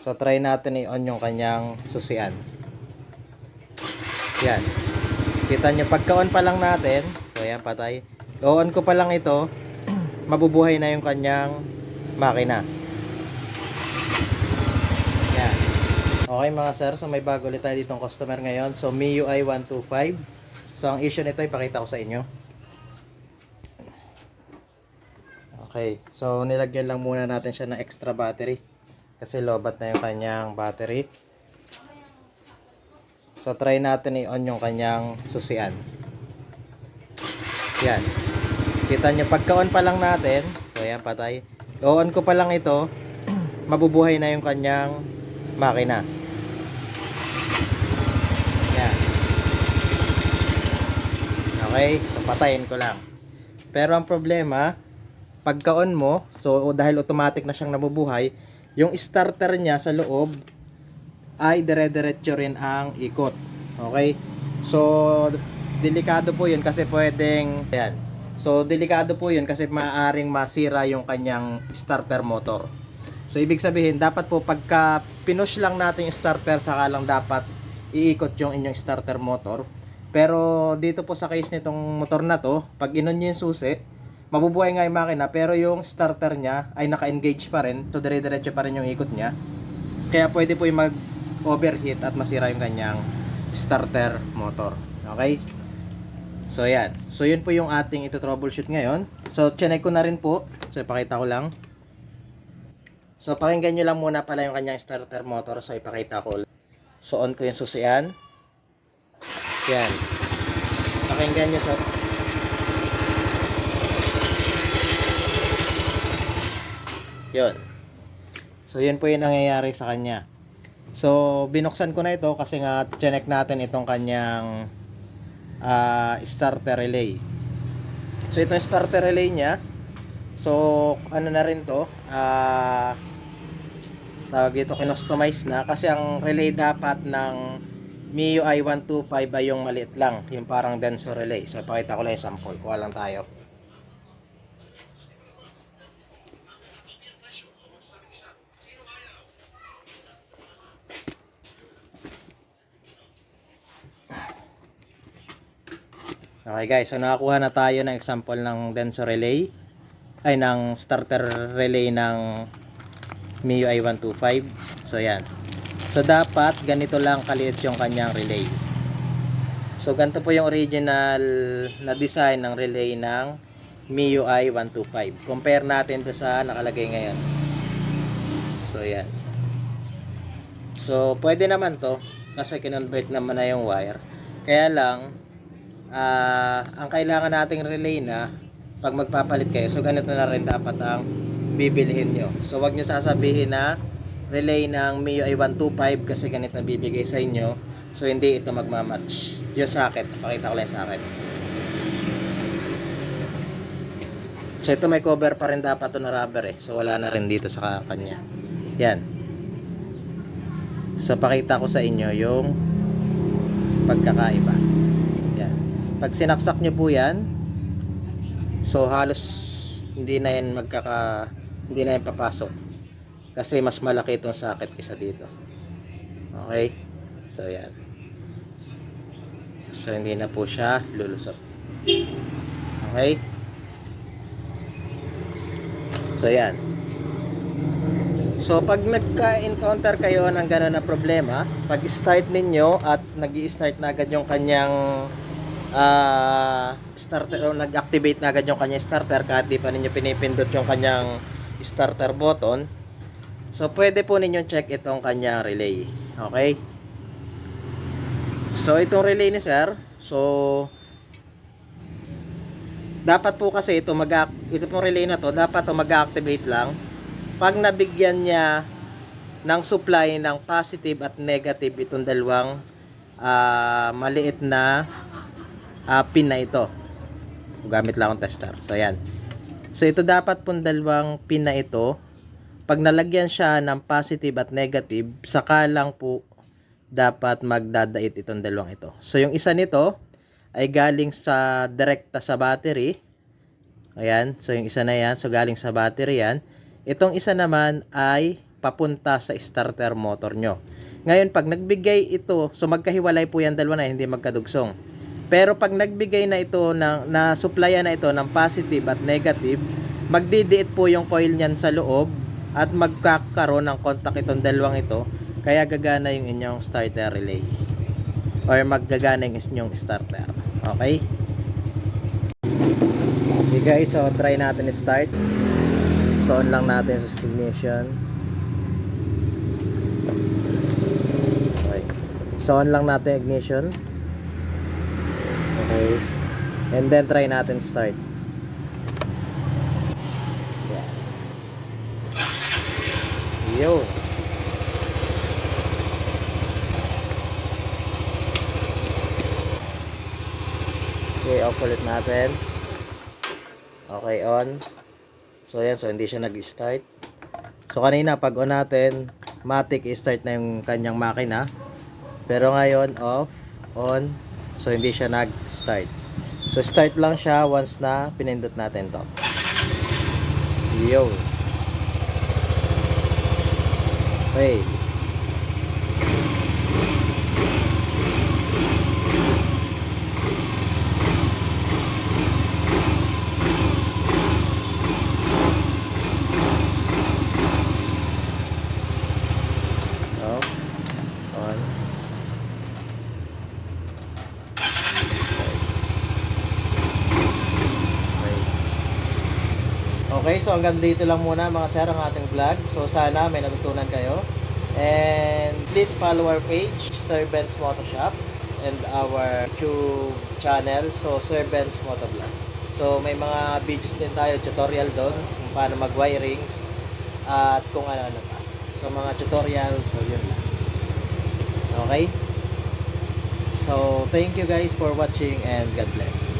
So try natin i-on yung kanyang susian. Yan. Kita nyo, pagka-on pa lang natin, so yan, patay. O-on ko pa lang ito, mabubuhay na yung kanyang makina. Yan. Okay mga sir, so may bago ulit tayo ditong customer ngayon. So MIUI 125. So ang issue nito, ipakita ko sa inyo. Okay, so nilagyan lang muna natin siya ng extra battery kasi lobat na yung kanyang battery. So try natin i-on yung kanyang susian. Yan. Kita nyo, pagka-on pa lang natin, so yan, patay. O-on ko pa lang ito, mabubuhay na yung kanyang makina. Yan. Okay, so patayin ko lang. Pero ang problema, pagka-on mo, so dahil automatic na siyang nabubuhay, yung starter niya sa loob ay dire-diretso rin ang ikot. Okay? So delikado po 'yun kasi pwedeng ayan. So delikado po 'yun kasi maaaring masira yung kanyang starter motor. So ibig sabihin dapat po pagka pinush lang natin yung starter saka lang dapat iikot yung inyong starter motor. Pero dito po sa case nitong motor na to, pag inon niyo yung susi, mabubuhay nga yung makina pero yung starter niya ay naka-engage pa rin. So dire-diretso pa rin yung ikot niya. Kaya pwede po yung mag-overheat at masira yung kanyang starter motor. Okay? So yan. So yun po yung ating ito troubleshoot ngayon. So chinek ko na rin po. So ipakita ko lang. So pakinggan nyo lang muna pala yung kanyang starter motor. So ipakita ko. So on ko yung susian. Yan. Pakinggan nyo. So yun. So yun po yung nangyayari sa kanya. So binuksan ko na ito kasi nga chinek natin itong kanyang starter relay. So itong starter relay niya, so ano na rin to, tawag dito, kinostomize na kasi ang relay dapat ng MIUI 125 ay yung maliit lang, yung parang denso relay. So pakita ko lang yung sample, kuha lang tayo. Okay guys, so nakakuha na tayo ng example ng denso relay ay ng starter relay ng MIUI 125. So yan. So dapat ganito lang kaliit yung kanyang relay. So ganito po yung original na design ng relay ng MIUI 125. Compare natin to sa nakalagay ngayon. So yan. So pwede naman to kasi kinonvert naman na yung wire. Kaya lang ang kailangan nating relay na pag magpapalit kayo, so ganito na rin dapat ang bibilhin nyo. So wag nyo sasabihin na relay ng MIUI 125 kasi ganito na bibigay sa inyo, so hindi ito magmamatch. Yung socket, pakita ko lang yung socket. So ito may cover pa rin dapat ito na rubber so wala na rin dito sa kanya. Yan. So pakita ko sa inyo yung pagkakaiba. Pag sinaksak nyo po yan, so halos hindi na yan hindi na yan papasok kasi mas malaki itong socket kaysa dito. Okay, so yan. So hindi na po siya lulusot. Okay, so yan. So pag nagka-encounter kayo ng gano'n na problema, pag start ninyo at nag-i-start na agad yung kanyang starter o nag-activate na agad yung kanyang starter kahit di pa ninyo pinipindot yung kanyang starter button, so pwede po ninyong check itong kanyang relay. Okay, so itong relay ni sir, so dapat po kasi ito pong relay na to dapat mag-activate lang pag nabigyan niya ng supply ng positive at negative itong dalawang maliit na pin na ito. Gamit lang akong tester. So ayan. So ito dapat pong dalawang pin na ito, pag nalagyan siya ng positive at negative, saka lang po dapat magdadait itong dalawang ito. So yung isa nito ay galing sa direkta sa battery. Ayan. So yung isa na yan, so galing sa battery yan. Itong isa naman ay papunta sa starter motor nyo. Ngayon, pag nagbigay ito, so magkahiwalay po yan dalawa na, hindi magkadugsong. Pero pag nagbigay na ito, na supplyan na ito ng positive at negative, magdidiit po yung coil niyan sa loob at magkakaroon ng contact itong dalawang ito, kaya gagana yung inyong starter relay or maggagana yung inyong starter. Okay? Okay guys, so try natin start. So on lang natin sa ignition. Okay. So on lang natin ignition. Okay. And then try natin start. Yeah. Yo. Okay, off ulit natin. Okay, on. So yan, so hindi siya nag-start. So kanina pag on natin, matic i-start na yung kanyang makina. Pero ngayon off, on. So hindi siya nag-start. So start lang siya once na pinindot natin to. Yo. Okay. Okay, so hanggang dito lang muna mga sir ang ating vlog. So sana may natutunan kayo. And please follow our page, Sir Ben's Moto Shop, and our YouTube channel, so Sir Ben's Moto Vlog. So may mga videos din tayo, tutorial doon kung paano mag-wirings at kung ano-ano pa. So mga tutorial, so yun lang. Okay? So thank you guys for watching and God bless.